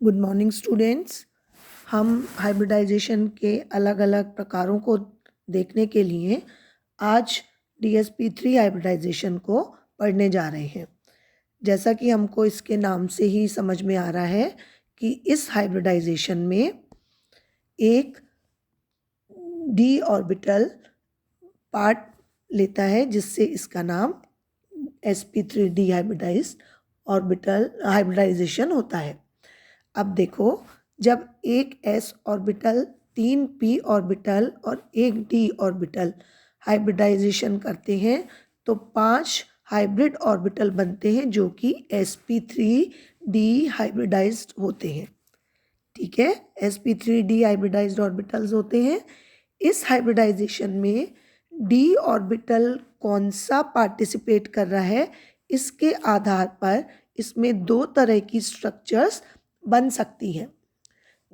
Good morning students. हम hybridisation के अलग अलग प्रकारों को देखने के लिए आज DSP3 हाइब्रिडाइजेशन को पढ़ने जा रहे हैं। जैसा कि हमको इसके नाम से ही समझ में आ रहा है कि इस हाइब्रिडाइजेशन में एक डी ऑर्बिटल पार्ट लेता है, जिससे इसका नाम sp3d हाइब्रिडाइजेशन होता है। अब देखो, जब एक s ऑर्बिटल, 3 p ऑर्बिटल और एक d ऑर्बिटल हाइब्रिडाइजेशन करते हैं तो 5 हाइब्रिड ऑर्बिटल बनते हैं जो कि sp3d हाइब्रिडाइज्ड होते हैं। ठीक है, sp3d हाइब्रिडाइज्ड ऑर्बिटल्स होते हैं। इस हाइब्रिडाइजेशन में d ऑर्बिटल कौन सा पार्टिसिपेट कर रहा है, इसके आधार पर इसमें 2 तरह की स्ट्रक्चर्स बन सकती है।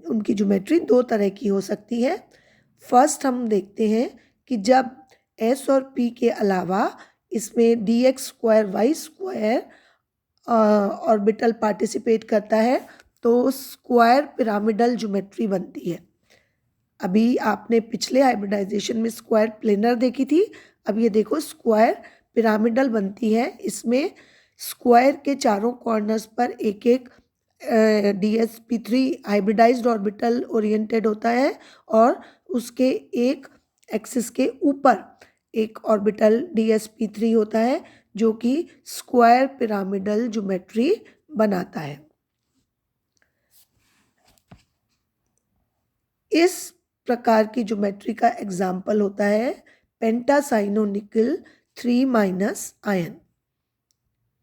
उनकी ज्योमेट्री 2 तरह की हो सकती है। फर्स्ट हम देखते हैं कि जब s और p के अलावा इसमें dx²y² ऑर्बिटल पार्टिसिपेट करता है तो स्क्वायर पिरामिडल ज्योमेट्री बनती है। अभी आपने पिछले हाइब्रिडाइजेशन में स्क्वायर प्लेनर देखी थी, अब ये देखो स्क्वायर पिरामिडल बनती है। इसमें स्क्वायर के चारों कॉर्नर्स पर एक एक DSP3 हाइब्रिडाइज्ड ऑर्बिटल ओरिएंटेड होता है और उसके एक एक्सिस के ऊपर एक ऑर्बिटल DSP3 होता है जो कि स्क्वायर पिरामिडल ज्योमेट्री बनाता है। इस प्रकार की ज्योमेट्री का एग्जाम्पल होता है पेंटासाइनोनिकल 3- आयन।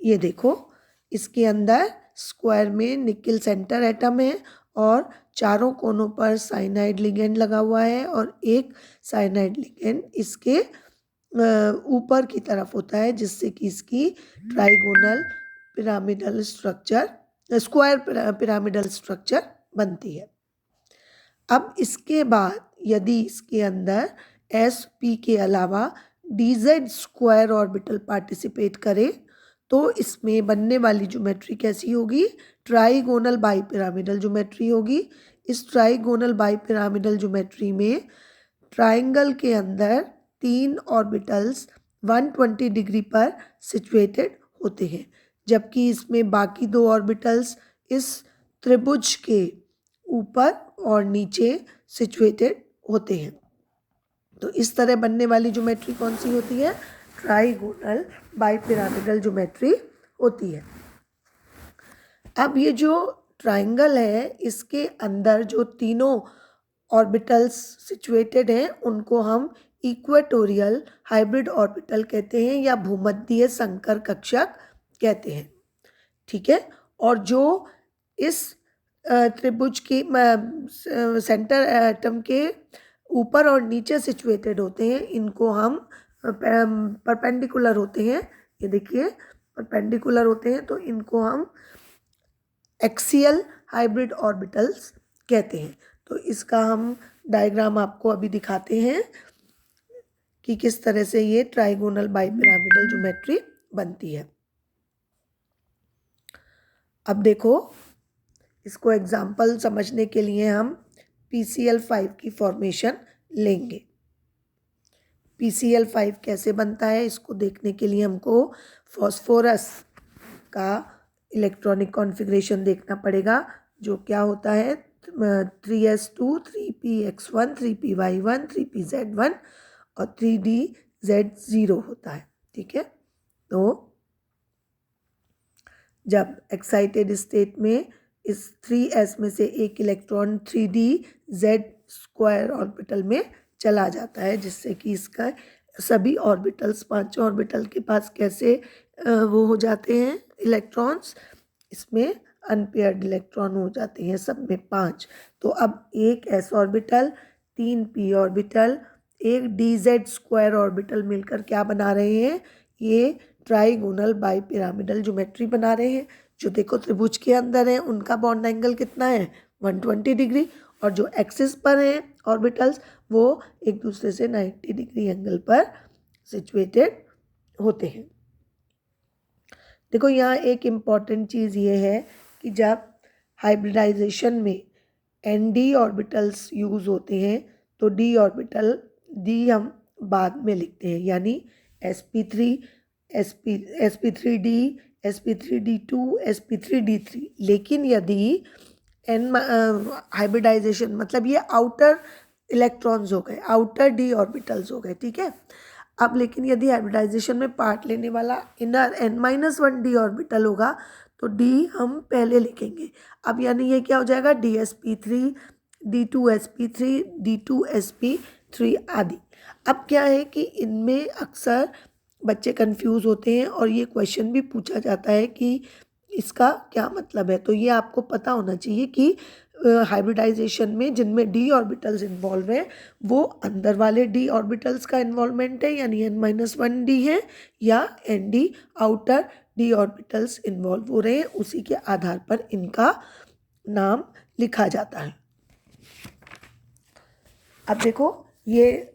ये देखो, इसके अंदर स्क्वायर में निकल सेंटर एटम है और चारों कोनों पर साइनाइड लिगेंड लगा हुआ है और एक साइनाइड लिगेंड इसके ऊपर की तरफ होता है, जिससे कि इसकी trigonal pyramidal structure, square pyramidal structure बनती है। अब इसके बाद यदि इसके अंदर sp के अलावा dz² ऑर्बिटल पार्टिसिपेट करे तो इसमें बनने वाली ज्योमेट्री कैसी होगी? ट्राइगोनल बाइपिरामिडल ज्योमेट्री होगी। इस ट्राइगोनल बाइपिरामिडल ज्योमेट्री में ट्राइंगल के अंदर 3 ऑर्बिटल्स 120 डिग्री पर सिचुएटेड होते हैं, जबकि इसमें बाकी 2 ऑर्बिटल्स इस त्रिभुज के ऊपर और नीचे सिचुएटेड होते हैं। तो इस तरह बनने वाली ज्योमेट्री कौन सी होती है? ट्राइगोनल बाइपिरामिडल ज्योमेट्री होती है। अब ये जो ट्राइंगल है, इसके अंदर जो तीनों ऑर्बिटल्स सिचुएटेड हैं उनको हम इक्वेटोरियल हाइब्रिड ऑर्बिटल कहते हैं या भूमध्यीय संकर कक्षक कहते हैं। ठीक है, और जो इस त्रिभुज की सेंटर एटम के ऊपर और नीचे सिचुएटेड होते हैं, इनको हम परपेंडिकुलर होते हैं। ये देखिए, परपेंडिकुलर होते हैं तो इनको हम एक्सियल हाइब्रिड ऑर्बिटल्स कहते हैं। तो इसका हम डायग्राम आपको अभी दिखाते हैं कि किस तरह से ये ट्राइगोनल बाइपिरामिडल ज्योमेट्री बनती है। अब देखो, इसको एग्जाम्पल समझने के लिए हम PCl5 की फॉर्मेशन लेंगे। PCl5 कैसे बनता है, इसको देखने के लिए हमको फॉस्फोरस का इलेक्ट्रॉनिक कॉन्फ़िगरेशन देखना पड़ेगा, जो क्या होता है 3s2 3px1 3py1 3pz1 और 3dz0 होता है। ठीक है, तो जब एक्साइटेड स्टेट में इस 3s में से एक इलेक्ट्रॉन 3dz² ऑर्बिटल में चला जाता है, जिससे कि इसका सभी ऑर्बिटल्स, 5 ऑर्बिटल के पास कैसे वो हो जाते हैं इलेक्ट्रॉन्स, इसमें अनपेयर्ड इलेक्ट्रॉन हो जाते हैं सब में 5। तो अब एक s ऑर्बिटल, 3 p ऑर्बिटल, एक dz² ऑर्बिटल मिलकर क्या बना रहे हैं? ये ट्राइगोनल बाइपिरामिडल ज्योमेट्री बना रहे हैं। जो देखो त्रिभुज के अंदर है उनका बॉन्ड एंगल कितना है? 120 डिग्री, और जो एक्सिस पर हैं ऑर्बिटल्स वो एक दूसरे से 90 डिग्री एंगल पर सिचुएटेड होते हैं। देखो, यहाँ एक इम्पॉर्टेंट चीज़ ये है कि जब हाइब्रिडाइजेशन में nd ऑर्बिटल्स यूज़ होते हैं, तो d ऑर्बिटल डी हम बाद में लिखते हैं, यानी sp3 sp3d sp3d2 sp3d3। लेकिन यदि एन हाइब्रिडाइजेशन मतलब ये आउटर इलेक्ट्रॉन्स हो गए, आउटर डी ऑर्बिटल्स हो गए, ठीक है। अब लेकिन यदि हाइब्रिडाइजेशन में पार्ट लेने वाला इनर n-1 डी ऑर्बिटल होगा तो डी हम पहले लिखेंगे। अब यानी ये क्या हो जाएगा, dsp3 d2sp3 d2sp3 आदि। अब क्या है कि इनमें अक्सर बच्चे कंफ्यूज होते हैं और ये क्वेश्चन भी पूछा जाता है कि इसका क्या मतलब है। तो ये आपको पता होना चाहिए कि हाइब्रिडाइजेशन में जिनमें डी ऑर्बिटल्स इन्वॉल्व हैं वो अंदर वाले डी ऑर्बिटल्स का इन्वॉल्वमेंट है, यानी n-1 डी है, या n d outer d orbitals involve हो रहे हैं, उसी के आधार पर इनका नाम लिखा जाता है। अब देखो ये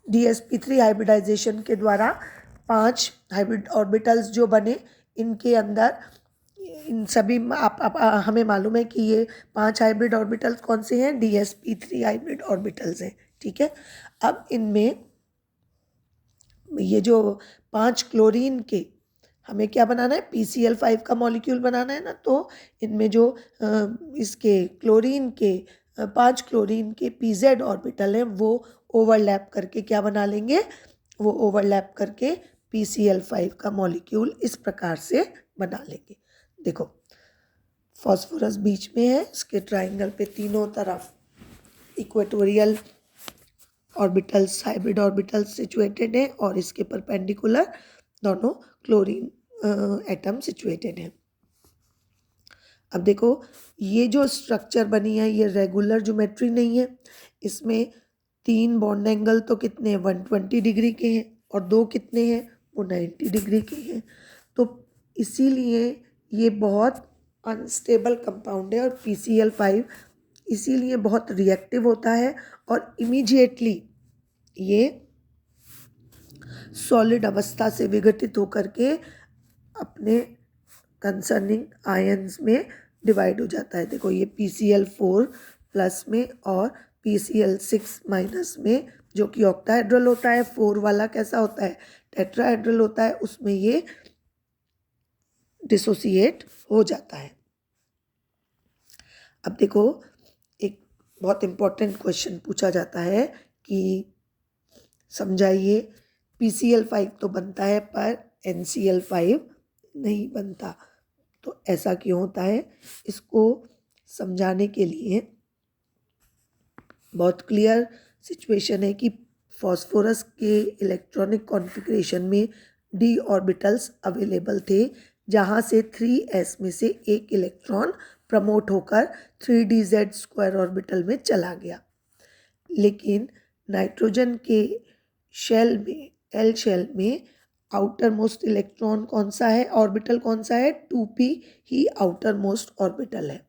dsp3 हाइब्रिडाइजेशन के द्वारा 5 हाइब्रिड ऑर्बिटल्स जो बने, इनके अंदर इन सभी हमें मालूम है कि ये 5 हाइब्रिड ऑर्बिटल्स कौन से हैं, dsp3 हाइब्रिड ऑर्बिटल्स हैं, ठीक है। अब इनमें ये जो 5 क्लोरीन के हमें क्या बनाना है, PCl5 का मॉलिक्यूल बनाना है ना, तो इनमें जो इसके क्लोरीन के 5 क्लोरीन के pz ऑर्बिटल हैं वो ओवरलैप करके क्या बना लेंगे, वो ओवरलैप करके PCl5 का मॉलिक्यूल इस प्रकार से बना लेंगे। देखो फॉस्फोरस बीच में है, इसके ट्राइंगल पे तीनों तरफ equatorial orbitals hybrid orbitals situated हैं और इसके परपेंडिकुलर दोनों क्लोरीन एटम सिचुएटेड हैं। अब देखो ये जो स्ट्रक्चर बनी है ये रेगुलर ज्योमेट्री नहीं है, इसमें 3 बॉन्ड एंगल तो कितने हैं, 120 डिग्री के हैं, और 2 कितने हैं, वो 90 डिग्री के हैं। तो इसीलिए ये बहुत अनस्टेबल कंपाउंड है और PCl5 इसीलिए बहुत रिएक्टिव होता है और इमीडिएटली ये सॉलिड अवस्था से विघटित होकर के अपने कंसर्निंग आयंस में डिवाइड हो जाता है। देखो ये PCl4 प्लस में और PCl6 माइनस में, जो कि ऑक्टाहेड्रल होता है, 4 वाला कैसा होता है, टेट्राहेड्रल होता है, उसमें ये डिसोसिएट हो जाता है। अब देखो एक बहुत इम्पोर्टेंट क्वेश्चन पूछा जाता है कि समझाइए PCl5 तो बनता है पर NCl5 नहीं बनता, तो ऐसा क्यों होता है। इसको समझाने के लिए बहुत क्लियर सिचुएशन है कि फॉस्फोरस के इलेक्ट्रॉनिक कॉन्फ़िगरेशन में डी ऑर्बिटल्स अवेलेबल थे, जहाँ से 3s में से एक इलेक्ट्रॉन प्रमोट होकर 3dz² ऑर्बिटल में चला गया। लेकिन नाइट्रोजन के शेल में, एल शेल में आउटर मोस्ट इलेक्ट्रॉन कौन सा है, ऑर्बिटल कौन सा है, 2p ही आउटर मोस्ट ऑर्बिटल है।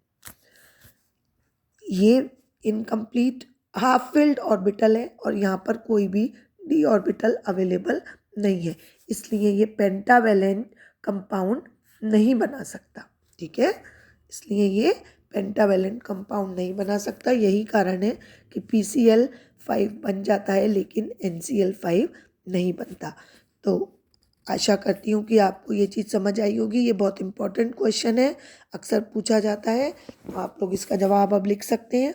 ये इनकम्प्लीट हाफ फिल्ड ऑर्बिटल है और यहाँ पर कोई भी डी ऑर्बिटल अवेलेबल नहीं है, इसलिए ये पेंटावेलेंट कंपाउंड नहीं बना सकता, ठीक है। इसलिए ये पेंटावेलेंट कंपाउंड नहीं बना सकता, यही कारण है कि PCl5 बन जाता है लेकिन NCl5 नहीं बनता। तो आशा करती हूँ कि आपको ये चीज़ समझ आई होगी। ये बहुत इंपॉर्टेंट क्वेश्चन है, अक्सर पूछा जाता है, तो आप लोग इसका जवाब अब लिख सकते हैं।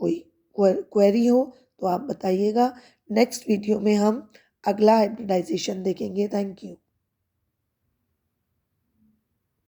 कोई क्वेरी हो तो आप बताइएगा। नेक्स्ट वीडियो में हम अगला हाइब्रिडाइजेशन देखेंगे। Thank you.